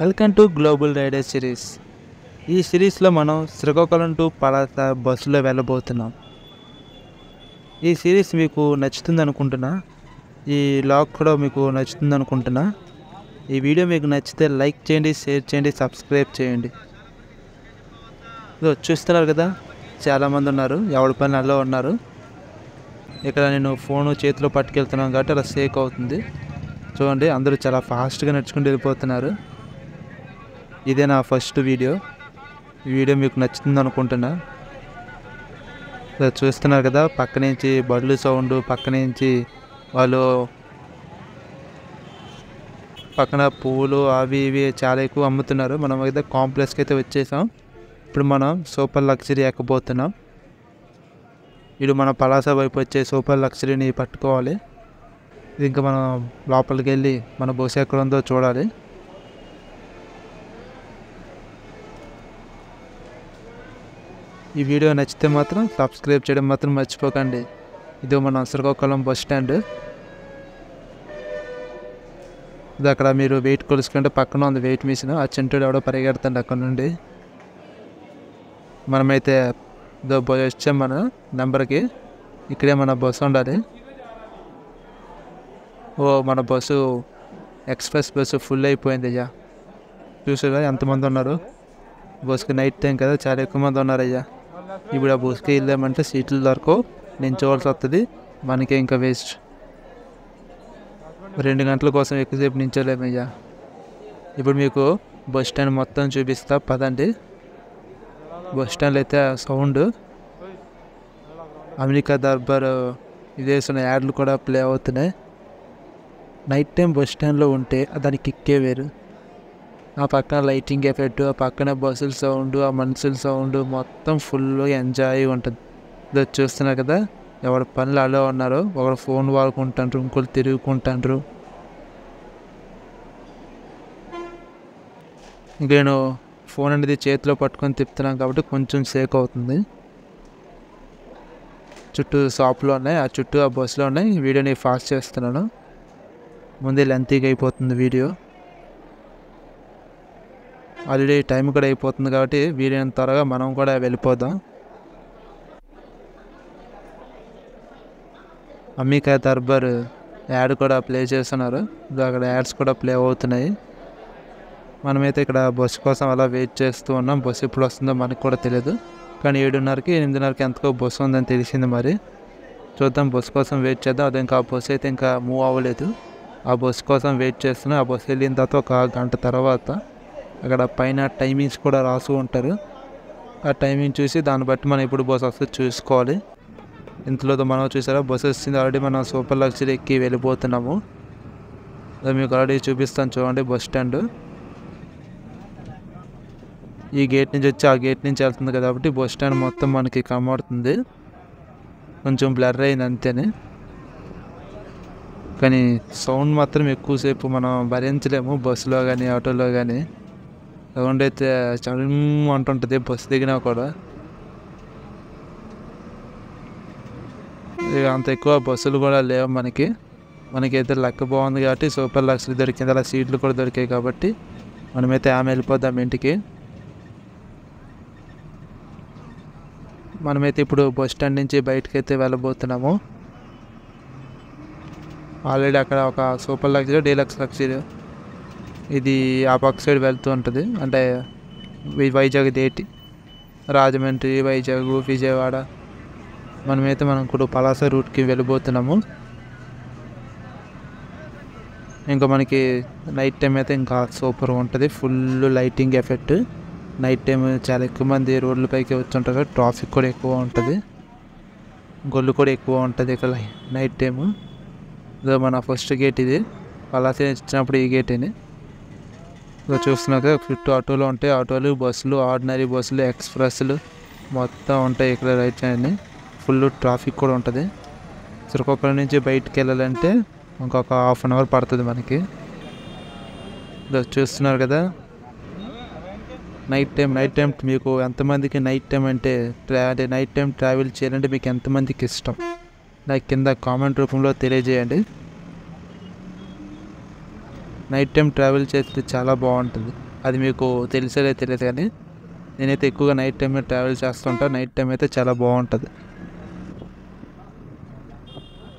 Welcome to global rider series. ఈ సిరీస్లో మనం శ్రీకాకుళం టు పలాస బస్సులో వెళ్ళబోతున్నాం. ఈ సిరీస్ మీకు నచ్చుతుంది అనుకుంటున్నా. ఈ లాగ్ కూడా మీకు నచ్చుతుంది అనుకుంటున్నా. ఈ వీడియో మీకు నచ్చితే లైక్ చేయండి, షేర్ చేయండి, సబ్స్క్రైబ్ చేయండి. చూస్తున్నారు కదా, చాలామంది ఉన్నారు, ఎవరి పని అలా ఉన్నారు. ఇక్కడ నేను ఫోను చేతిలో పట్టుకెళ్తున్నాను కాబట్టి అలా షేక్ అవుతుంది. చూడండి, అందరూ చాలా ఫాస్ట్గా నడుచుకుంటూ వెళ్ళిపోతున్నారు. ఇదే నా ఫస్ట్ వీడియో. ఈ వీడియో మీకు నచ్చుతుంది అనుకుంటున్నా. చూస్తున్నారు కదా, పక్క నుంచి బళ్ళు సౌండ్, పక్క నుంచి వాళ్ళు పక్కన పువ్వులు అవి ఇవి చాలా ఎక్కువ అమ్ముతున్నారు. మనం అయితే కాంప్లెక్స్కి అయితే వచ్చేసాం. ఇప్పుడు మనం సూపర్ లగ్జరీ ఎక్కబోతున్నాం. ఇది మన పలాస వైపు వచ్చే సూపర్ లగ్జరీని పట్టుకోవాలి. ఇది ఇంకా మనం లోపలికి వెళ్ళి మన బస్సు ఎక్కడ ఉందో చూడాలి. ఈ వీడియో నచ్చితే మాత్రం సబ్స్క్రైబ్ చేయడం మాత్రం మర్చిపోకండి. ఇది మన శ్రీకాకుళం బస్ స్టాండ్. ఇది అక్కడ మీరు వెయిట్ కొలుసుకుంటే పక్కన ఉంది వెయిట్ మిషన్. ఆ చింటుడు ఎవడో పరిగెడుతుంది అక్కడ నుండి. మనమైతే వచ్చాం మన నెంబర్కి. ఇక్కడే మన బస్సు ఉండాలి. మన బస్సు ఎక్స్ప్రెస్ బస్సు ఫుల్ అయిపోయింది. అయ్యా చూసారా ఎంతమంది ఉన్నారు. బస్సుకి నైట్ టైం కదా, చాలా ఎక్కువ మంది ఉన్నారు. అయ్యా ఇప్పుడు ఆ బస్సుకి వెళ్ళామంటే సీట్లు దొరకవు, నించోవాల్సి వస్తుంది. మనకే ఇంకా వేస్ట్. 2 గంటల కోసం ఎక్కువసేపు నించోలేమయ్యా. ఇప్పుడు మీకు బస్ స్టాండ్ మొత్తం చూపిస్తా పదండి. బస్ స్టాండ్లో అయితే సౌండ్ అమెరికా దర్బార్ విదేశీ యాడ్లు కూడా ప్లే అవుతున్నాయి. నైట్ టైం బస్ స్టాండ్లో ఉంటే దానికి కిక్కే వేరు. ఆ పక్కన లైటింగ్ ఎఫెక్ట్, ఆ పక్కన బస్సుల సౌండ్, ఆ మనుషుల సౌండ్, మొత్తం ఫుల్గా ఎంజాయ్ ఉంటుంది. ఇది చూస్తున్నారు కదా, ఎవరి పనులు అలా ఉన్నారు. ఒకరు ఫోన్ వాడుకుంటారు, ఇంకోళ్ళు తిరుగుకుంటారు. ఇంక నేను ఫోన్ అనేది చేతిలో పట్టుకొని తిప్పుతున్నాను కాబట్టి కొంచెం షేక్ అవుతుంది. చుట్టూ షాపులు ఉన్నాయి, ఆ చుట్టూ ఆ బస్సులో ఉన్నాయి. వీడియోని ఫాస్ట్ చేస్తున్నాను, ముందే లెంతీగా అయిపోతుంది వీడియో. ఆల్రెడీ టైం కూడా అయిపోతుంది కాబట్టి వీలైనంత త్వరగా మనం కూడా వెళ్ళిపోదాం. అమెరికా దర్బార్ యాడ్ కూడా ప్లే చేస్తున్నారు. అక్కడ యాడ్స్ కూడా ప్లే అవుతున్నాయి. మనమైతే ఇక్కడ బస్సు కోసం అలా వెయిట్ చేస్తూ ఉన్నాం. బస్సు ఎప్పుడు వస్తుందో మనకు కూడా తెలియదు. కానీ 7:30కి 8:30కి ఎంతకో బస్సు ఉందని తెలిసింది. మరి చూద్దాం, బస్సు కోసం వెయిట్ చేద్దాం. అది ఇంకా ఆ బస్సు అయితే ఇంకా మూవ్ అవ్వలేదు. ఆ బస్సు కోసం వెయిట్ చేస్తున్నాం. ఆ బస్సు వెళ్ళిన తర్వాత ఒక గంట తర్వాత అక్కడ పైన టైమింగ్స్ కూడా రాసు ఉంటారు. ఆ టైమింగ్ చూసి దాన్ని బట్టి మనం ఇప్పుడు బస్సు వస్తే చూసుకోవాలి. ఇంతలో మనం చూసారా, బస్సు వచ్చింది. ఆల్రెడీ మనం సూపర్ లగ్జరీ ఎక్కి వెళ్ళిపోతున్నాము. అది మీకు ఆల్రెడీ చూపిస్తాను చూడండి. బస్ స్టాండ్ ఈ గేట్ నుంచి వచ్చి ఆ గేట్ నుంచి వెళ్తుంది కాబట్టి బస్ స్టాండ్ మొత్తం మనకి కనబడుతుంది. కొంచెం బ్లర్ అయింది అంతేనే, కానీ సౌండ్ మాత్రం ఎక్కువసేపు మనం భరించలేము. బస్సులో కానీ ఆటోలో కానీ సౌండ్ అయితే చలం అంటుంటుంది. బస్సు దిగినా కూడా అంత ఎక్కువ బస్సులు కూడా లేవు మనకైతే లెక్క బాగుంది కాబట్టి సూపర్ లగ్జరీ దొరికింది. అలా సీట్లు కూడా దొరికాయి కాబట్టి మనమైతే ఆమె వెళ్ళిపోదాం ఇంటికి. మనమైతే ఇప్పుడు బస్ స్టాండ్ నుంచి బయటకు అయితే వెళ్ళబోతున్నాము. ఆల్రెడీ అక్కడ ఒక సూపర్ లగ్జరీ, డీలక్స్ లగ్జరీ, ఇది ఆ పక్క సైడ్ వెళ్తూ ఉంటుంది. అంటే వైజాగ్ దేటి రాజమండ్రి, వైజాగ్, విజయవాడ. మనం ఇప్పుడు పలాస రూట్కి వెళ్ళిపోతున్నాము. ఇంకా మనకి నైట్ టైం అయితే ఇంకా సూపర్గా ఉంటుంది. Full lighting effect. Night time చాలా ఎక్కువ మంది రోడ్లపైకి వచ్చుంటారు. ట్రాఫిక్ కూడా ఎక్కువ ఉంటుంది, గొల్లు కూడా ఎక్కువ ఉంటుంది ఇక్కడ నైట్ టైము. ఇదో మన ఫస్ట్ గేట్ ఇది. పలాస ఇచ్చినప్పుడు ఈ గేట్ అని చూస్తున్నాక చుట్టూ ఆటోలు ఉంటాయి. ఆటోలు, బస్సులు, ఆర్డినరీ బస్సులు, ఎక్స్ప్రెస్లు మొత్తం ఉంటాయి ఇక్కడ రైట్ సైడ్. ఫుల్ ట్రాఫిక్ కూడా ఉంటుంది. శ్రీకాకుళం నుంచి బయటికి వెళ్ళాలంటే ఇంకొక ½ అవర్ పడుతుంది మనకి. చూస్తున్నారు కదా, నైట్ టైం మీకు ఎంతమందికి నైట్ టైం అంటే నైట్ టైం ట్రావెల్ చేయాలంటే మీకు ఎంతమందికి ఇష్టం నాకు కింద కామెంట్ రూపంలో తెలియజేయండి. నైట్ టైం ట్రావెల్ చేస్తే చాలా బాగుంటుంది. అది మీకు తెలిసేదే తెలియదు కానీ నేనైతే ఎక్కువగా నైట్ టైమే ట్రావెల్ చేస్తుంటా. నైట్ టైం అయితే చాలా బాగుంటుంది.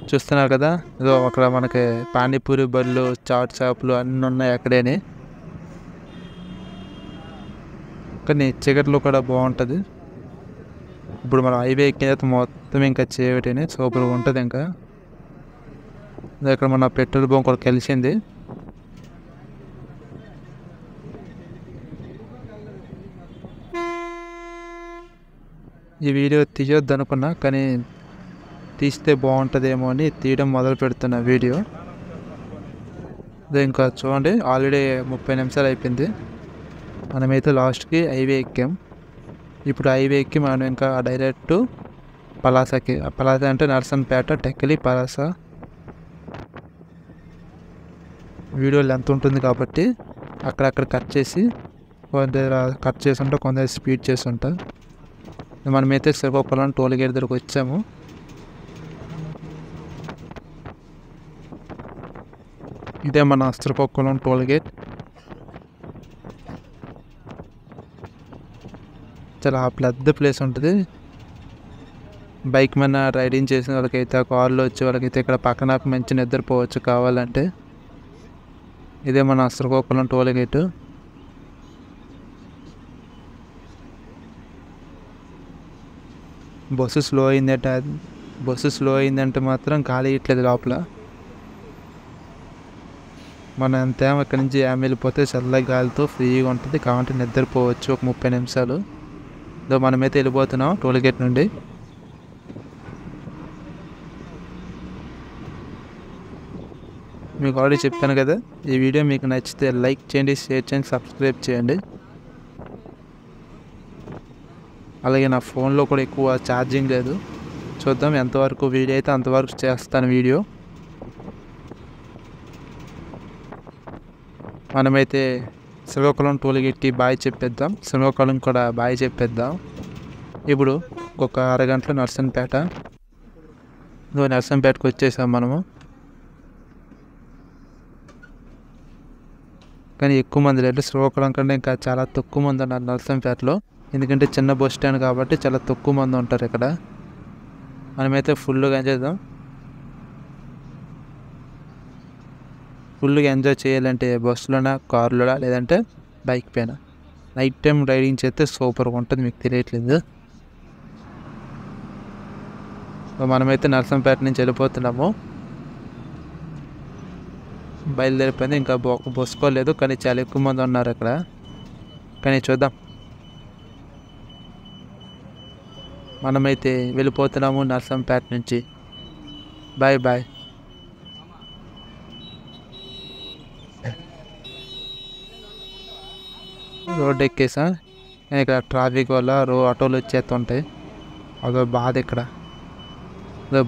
చూస్తున్నారు కదా, ఇదో అక్కడ మనకి పానీపూరి బళ్ళు, చాట్ షాపులు అన్నీ ఉన్నాయి అక్కడేనే. కానీ చీకట్లో కూడా బాగుంటుంది. ఇప్పుడు మనం హైవే ఎక్కిన తర్వాత మొత్తం ఇంకా చీకటిని సూపర్గా ఉంటుంది. ఇంకా ఇక్కడ మన పెట్రోల్ బంక్ కూడా కలిసింది. ఈ వీడియో తీయొద్దు అనుకున్నా కానీ తీస్తే బాగుంటుందేమో అని తీయడం మొదలు పెడుతున్న వీడియో. ఇంకా చూడండి, ఆల్రెడీ 30 నిమిషాలు అయిపోయింది. మనమైతే లాస్ట్కి హైవే ఎక్కాం. ఇప్పుడు హైవే ఎక్కి మనం ఇంకా డైరెక్ట్ పలాసకి. పలాస అంటే నర్సన్పేట, టెక్కలి, పలాస. వీడియో లెంత్ ఉంటుంది కాబట్టి అక్కడక్కడ కట్ చేసి కొందరు కట్ చేసి ఉంటా, కొందరు స్పీడ్ చేసి ఉంటా. మనమైతే శ్రీకాకుళం టోల్ గేట్ దగ్గరకు వచ్చాము. ఇదే మన శ్రీకాకుళం టోల్ గేట్. చాలా పెద్ద ప్లేస్ ఉంటుంది. బైక్ మీద రైడింగ్ చేసిన వాళ్ళకైతే, కార్లో వచ్చే వాళ్ళకైతే ఇక్కడ పక్కన మంచి నిద్రపోవచ్చు కావాలంటే. ఇదే మన Srikakulam toll gate. Bus slow అయిందంటే మాత్రం ఖాళీ ఇట్లేదు లోపల. మనం అంతేమో ఇక్కడి నుంచి వెళ్ళిపోతే చల్లగా గాలితో ఫ్రీగా ఉంటుంది. కాబట్టి నిద్రపోవచ్చు ఒక 30 నిమిషాలు. మనమైతే వెళ్ళిపోతున్నాం టోల్ గేట్ నుండి. మీకు ఆల్రెడీ చెప్పాను కదా, ఈ వీడియో మీకు నచ్చితే లైక్ చేయండి, షేర్ చేయండి, సబ్స్క్రైబ్ చేయండి. అలాగే నా ఫోన్లో కూడా ఎక్కువ ఛార్జింగ్ లేదు. చూద్దాం ఎంతవరకు వీడియో అయితే అంతవరకు చేస్తాను వీడియో. మనమైతే శ్రీకాకుళం టోల్ గేట్కి బాయ్ చెప్పేద్దాం, శ్రీకాకుళం కూడా బాయ్ చెప్పేద్దాం. ఇప్పుడు ఒక అరగంటలో నర్సన్పేట. నర్సన్పేటకు వచ్చేసాం మనము. కానీ ఎక్కువ మంది లేదు, శ్రీకాకుళం కంటే ఇంకా చాలా తక్కువ మంది ఉన్నారు నర్సన్పేటలో. ఎందుకంటే చిన్న బస్ స్టాండ్ కాబట్టి చాలా తక్కువ మంది ఉంటారు ఇక్కడ. మనమైతే ఫుల్గా ఎంజాయ్ చేయాలంటే బస్సులోనా, కారులోనా, లేదంటే బైక్ పైన. నైట్ టైం రైడింగ్ చేస్తే సూపర్గా ఉంటుంది, మీకు తెలియట్లేదు. మనమైతే నర్సంపేట నుంచి వెళ్ళిపోతున్నాము. బయలుదేరిపోయింది. ఇంకా బస్సుకోలేదు కానీ చాలా ఎక్కువ మంది ఉన్నారు అక్కడ. కానీ చూద్దాం. మనమైతే వెళ్ళిపోతున్నాము నర్సంపేట నుంచి. Bye bye. రోడ్డు ఎక్కేసా. ఇక్కడ ట్రాఫిక్ వల్ల ఆటోలు వచ్చేస్తుంటాయి, అదో బాధ ఇక్కడ.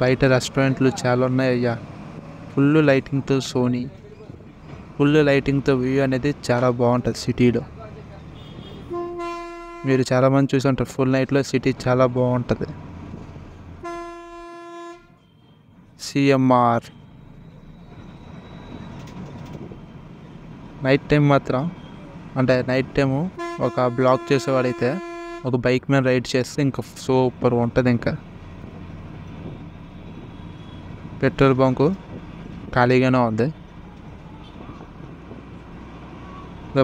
బయట రెస్టారెంట్లు చాలా ఉన్నాయి అయ్యా. ఫుల్ లైటింగ్తో ఫుల్ లైటింగ్తో వ్యూ అనేది చాలా బాగుంటుంది సిటీలో. మీరు చాలామంది చూసి ఉంటారు, ఫుల్ నైట్లో సిటీ చాలా బాగుంటుంది. సిఎంఆర్ నైట్ టైం మాత్రం, అంటే నైట్ టైము ఒక బ్లాక్ చేసేవాడైతే ఒక బైక్ మీద రైడ్ చేస్తే ఇంకా సూపర్ ఉంటుంది. ఇంకా పెట్రోల్ బంకు ఖాళీగానే ఉంది.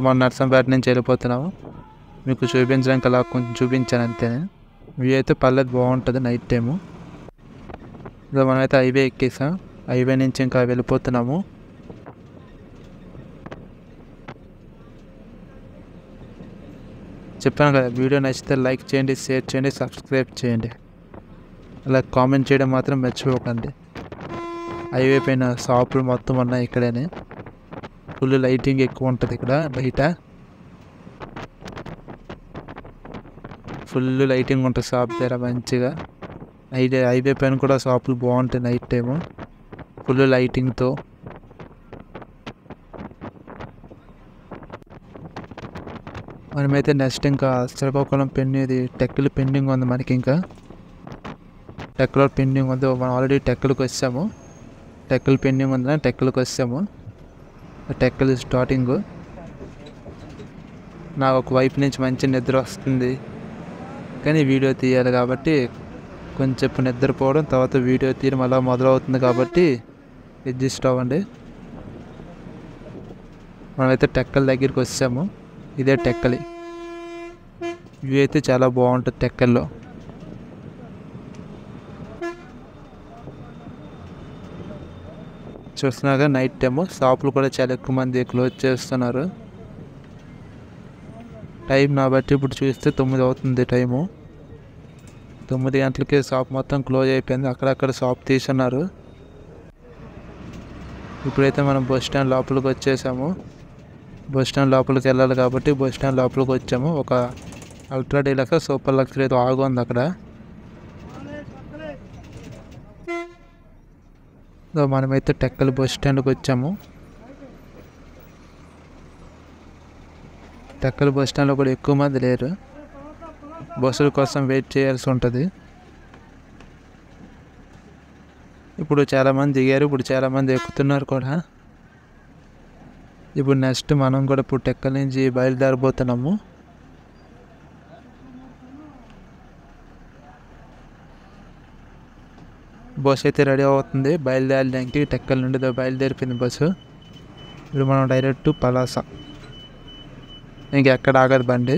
మన నర్సంపేట నుంచి వెళ్ళిపోతున్నాము. మీకు చూపించడానికి అలా కొంచెం చూపించాను అంతేనే. వ్యూ అయితే పర్లేదు, బాగుంటుంది నైట్ టైము. మనమైతే హైవే ఎక్కేసాం. హైవే నుంచి ఇంకా వెళ్ళిపోతున్నాము. చెప్పాను కదా, వీడియో నచ్చితే లైక్ చేయండి, షేర్ చేయండి, సబ్స్క్రైబ్ చేయండి. అలా కామెంట్ చేయడం మాత్రం మర్చిపోకండి. హైవే పైన షాపులు మొత్తం ఉన్నాయి ఇక్కడనే. ఫుల్ లైటింగ్ ఎక్కువ ఉంటుంది ఇక్కడ. బయట ఫుల్ లైటింగ్ ఉంటుంది షాప్ దగ్గర మంచిగా. హైవే పైన కూడా షాపులు బాగుంటాయి నైట్ టైము ఫుల్ లైటింగ్తో. మనమైతే నెక్స్ట్ ఇంకా శ్రీకాకుళం ఇది టెక్కలు పెండింగ్ ఉంది మనకి. ఇంకా టెక్కలో పెండింగ్ ఉంది. మనం ఆల్రెడీ టెక్కలకు వచ్చాము. టెక్కలు పెండింగ్ ఉందని టెక్కలకు వచ్చాము. టెక్కలి స్టార్టింగ్. నాకు ఒక వైపు నుంచి మంచి నిద్ర వస్తుంది, కానీ వీడియో తీయాలి కాబట్టి కొంచెం నిద్రపోవడం, తర్వాత వీడియో తీయడం అలా మొదలవుతుంది కాబట్టి అడ్జస్ట్ అవ్వండి. మనమైతే టెక్కలి దగ్గరికి వచ్చాము. ఇదే టెక్కలి. వ్యూ అయితే చాలా బాగుంటుంది టెక్కల్లో. చూస్తున్నాగా నైట్ టైము షాపులు కూడా చాలా ఎక్కువ మంది క్లోజ్ చేస్తున్నారు. టైం నా బట్టి ఇప్పుడు చూస్తే 9 అవుతుంది టైము. 9 గంటలకి షాప్ మొత్తం క్లోజ్ అయిపోయింది. అక్కడక్కడ షాప్ తీసున్నారు. ఇప్పుడైతే మనం బస్ స్టాండ్ లోపలికి వచ్చేసాము. బస్ స్టాండ్ లోపలికి వెళ్ళాలి కాబట్టి బస్ స్టాండ్ లోపలికి వచ్చాము. ఒక అల్ట్రా డీలక్స్ సూపర్ లగ్జరీ ఏదో ఆగుంది అక్కడ. మనమైతే టెక్కలి బస్ స్టాండ్కి వచ్చాము. టెక్కలి బస్ స్టాండ్లో కూడా ఎక్కువ మంది లేరు. బస్సుల కోసం వెయిట్ చేయాల్సి ఉంటుంది. ఇప్పుడు చాలామంది దిగారు, ఇప్పుడు చాలామంది ఎక్కుతున్నారు కూడా. ఇప్పుడు నెక్స్ట్ మనం కూడా ఇప్పుడు టెక్కలి నుంచి బయలుదేరబోతున్నాము. బస్సు అయితే రెడీ అవుతుంది బయలుదేరడానికి. టెక్కలి నుండి బయలుదేరిపోయింది బస్సు. ఇప్పుడు మనం డైరెక్ట్ పలాస. ఇంకెక్కడ ఆగదు బండి.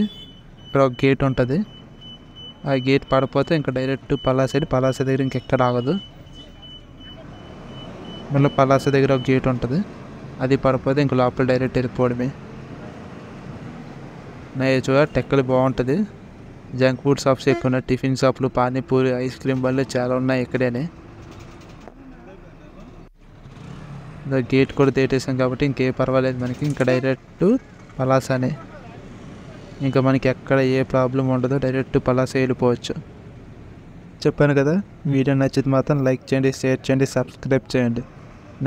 ఇక్కడ ఒక గేట్ ఉంటుంది. ఆ గేట్ పడిపోతే ఇంకా డైరెక్ట్ పలాస. పలాస దగ్గర ఇంకెక్కడ ఆగదు. మళ్ళీ పలాస దగ్గర ఒక గేట్ ఉంటుంది. అది పడిపోతే ఇంక లోపల డైరెక్ట్ వెళ్ళిపోవడమే. చూడ టెక్కలి బాగుంటుంది. జంక్ ఫుడ్ షాప్స్ ఎక్కువ ఉన్నాయి. టిఫిన్ షాపులు, పానీపూరి, ఐస్ క్రీమ్ బండ్లు చాలా ఉన్నాయి ఇక్కడేనే. గేట్ కూడా తేటేసాం కాబట్టి ఇంకే పర్వాలేదు మనకి. ఇంకా డైరెక్ట్ పలాసనే. ఇంకా మనకి ఎక్కడ ఏ ప్రాబ్లం ఉండదు. డైరెక్ట్ పలాస వెళ్ళిపోవచ్చు. చెప్పాను కదా, వీడియో నచ్చితే మాత్రం లైక్ చేయండి, షేర్ చేయండి, సబ్స్క్రైబ్ చేయండి.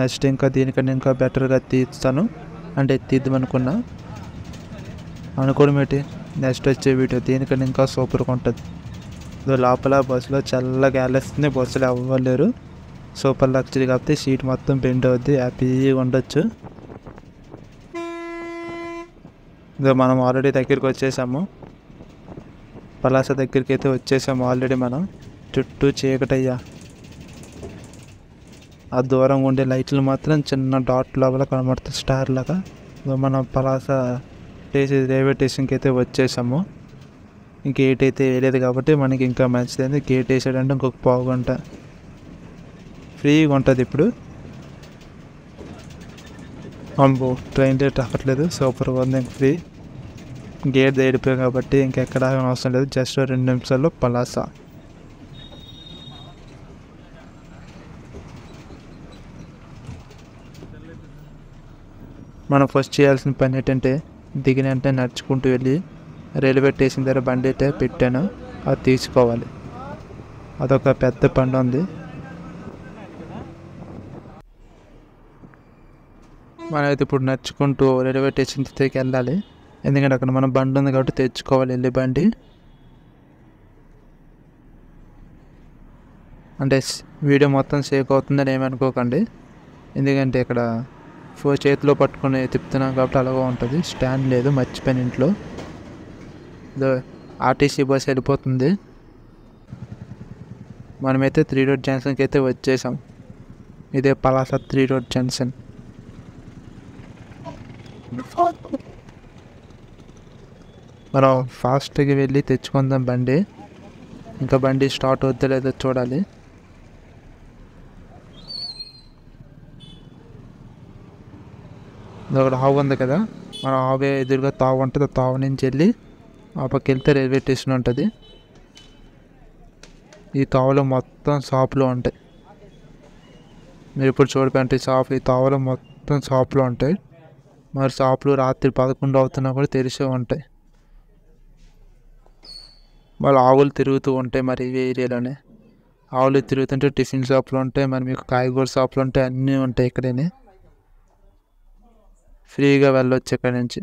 నెక్స్ట్ ఇంకా దీనికన్నా ఇంకా బెటర్గా తీస్తాను. అంటే తీద్దామనుకున్నా అనుకోవడం ఏంటి, నెక్స్ట్ వచ్చే వీడియో దీనికన్నా ఇంకా సూపర్గా ఉంటుంది. లోపల బస్సులో చల్లగా వెళ్ళేస్తుంది. బస్సులో అవ్వలేరు. సూపర్ లగ్జరీ కాబట్టి సీట్ మొత్తం బెండ్ అవుద్ది. హ్యాపీగా ఉండొచ్చు. మనం ఆల్రెడీ దగ్గరికి వచ్చేసాము. పలాస దగ్గరికి అయితే వచ్చేసాము ఆల్రెడీ మనం. చుట్టూ చీకటయ్యా. ఆ దూరంగా ఉండే లైట్లు మాత్రం చిన్న డాట్ లోపల కనబడుతుంది, స్టార్ లాగా. మనం పలాస రైల్వే స్టేషన్కి అయితే వచ్చేసాము. గేట్ అయితే వేయలేదు కాబట్టి మనకి ఇంకా మంచిదైంది. గేట్ వేసాడంటే ఇంకొక పావు గంట ఫ్రీగా ఉంటుంది. ఇప్పుడు అమ్మో ట్రైన్ రేట్ అవ్వట్లేదు, సూపర్గా ఉంది. ఇంక ఫ్రీ గేట్ దేడిపోయాం కాబట్టి ఇంకెక్కడ అవసరం లేదు. జస్ట్ 2 నిమిషాల్లో పలాస. మనం ఫస్ట్ చేయాల్సిన పని ఏంటంటే దిగిన వెంటనే నడుచుకుంటూ వెళ్ళి రైల్వే స్టేషన్ దగ్గర బండి అయితే పెట్టాను, అది తీసుకోవాలి. అదొక పెద్ద బండి ఉంది. మనమైతే ఇప్పుడు నడుచుకుంటూ రైల్వే స్టేషన్ దగ్గరికి వెళ్ళాలి. ఎందుకంటే అక్కడ మన బండి ఉంది కాబట్టి తెచ్చుకోవాలి వెళ్ళి బండి. అంటే వీడియో మొత్తం సేవ్ అవుతుందని ఏమనుకోకండి. ఎందుకంటే ఇక్కడ చేతిలో పట్టుకుని తిప్పుతున్నాం కాబట్టి అలాగే ఉంటుంది. స్టాండ్ లేదు, మర్చిపోయిన ఇంట్లో. ఆర్టీసీ బస్ వెళ్ళిపోతుంది. మనమైతే 3 రోడ్ జంక్షన్కి అయితే వచ్చేసాం. ఇదే పలాస 3 రోడ్ జంక్షన్. మనం ఫాస్ట్గా వెళ్ళి తెచ్చుకుందాం బండి. ఇంకా బండి స్టార్ట్ అవుద్దో లేదో చూడాలి. అక్కడ ఆవు ఉంది కదా, మనం ఆవే ఎదురుగా తావు ఉంటుంది. తావు నుంచి వెళ్ళి ఆ పక్క వెళ్తే రైల్వే స్టేషన్ ఉంటుంది. ఈ తావులో మొత్తం షాపులు ఉంటాయి. మీరు ఇప్పుడు చూడకండి షాప్, ఈ తావులో మొత్తం షాపులు ఉంటాయి. మరి షాపులు రాత్రి 11 అవుతున్నా కూడా తెరిచే ఉంటాయి. వాళ్ళు ఆవులు తిరుగుతూ ఉంటాయి. మరి ఈ ఏరియాలోనే ఆవులు తిరుగుతుంటే టిఫిన్ షాపులు ఉంటాయి. మరి మీకు కాయగూర షాపులు ఉంటాయి. అన్నీ ఉంటాయి ఇక్కడనే. ఫ్రీగా వెళ్ళొచ్చు ఇక్కడ నుంచి.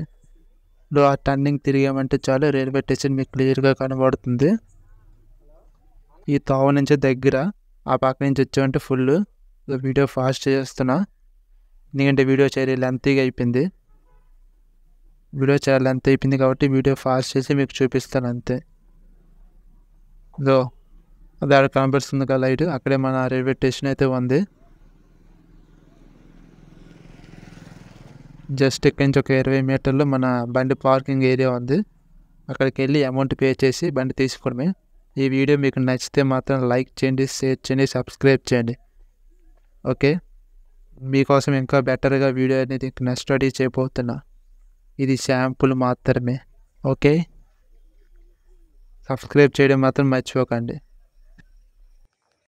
ఆ టర్నింగ్ తిరిగామంటే చాలు రైల్వే స్టేషన్ మీకు క్లియర్గా కనబడుతుంది. ఈ తావు నుంచి దగ్గర, ఆ పక్క నుంచి వచ్చామంటే ఫుల్. వీడియో ఫాస్ట్ చేస్తున్నా. ఎందుకంటే వీడియో చాలా లెంతీగా అయిపోయింది. వీడియో చాలా లెంత్ అయిపోయింది కాబట్టి వీడియో ఫాస్ట్ చేసి మీకు చూపిస్తాను అంతే. ఇదో అది అక్కడ కనిపిస్తుంది కదా లైట్, అక్కడే మన రైల్వే స్టేషన్ అయితే ఉంది. జస్ట్ ఇక్కడి నుంచి ఒక 20 మీటర్లు మన బండి పార్కింగ్ ఏరియా ఉంది. అక్కడికి వెళ్ళి అమౌంట్ పే చేసి బండి తీసుకోవడమే. ఈ వీడియో మీకు నచ్చితే మాత్రం లైక్ చేయండి, షేర్ చేయండి, సబ్స్క్రైబ్ చేయండి. ఓకే, మీకోసం ఇంకా బెటర్గా వీడియో అనేది నెక్స్ట్ స్టడీ చేయబోతున్నా. ఇది శాంపుల్ మాత్రమే. ఓకే, సబ్స్క్రైబ్ చేయడం మాత్రం మర్చిపోకండి.